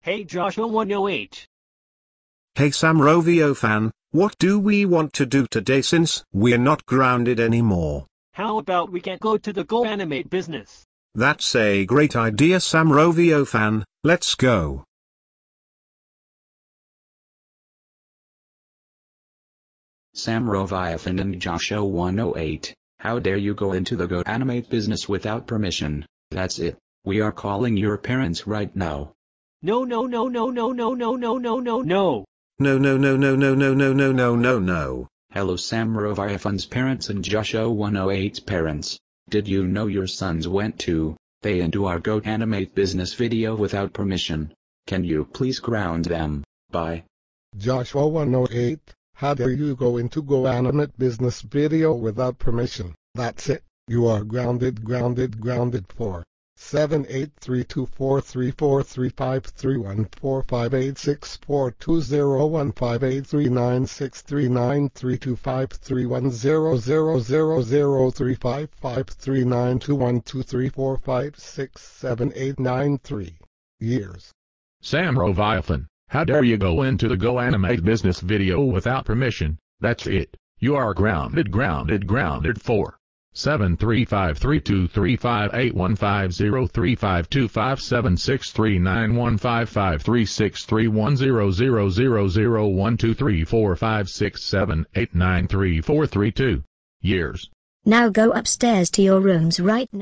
Hey Joshua 108. Hey Sam Rovio fan, what do we want to do today since we're not grounded anymore? How about we can go to the Go Animate business? That's a great idea Sam Rovio fan, let's go. Sam Roviathan and Joshua 108, how dare you go into the Go Animate business without permission? That's it. We are calling your parents right now. No. No. Hello Sam Roviathan's parents and Joshua 108's parents. Did you know your sons went to they into our Go Animate business video without permission? Can you please ground them? Bye. Joshua 108, how dare you go into Go Animate business video without permission? That's it. You are grounded for 783243435864200035539212345678923 years. Sam Roviathan, how dare you go into the Go Animate business video without permission? That's it. You are grounded for 735323581503526310001234567893432 years. Now go upstairs to your rooms right now.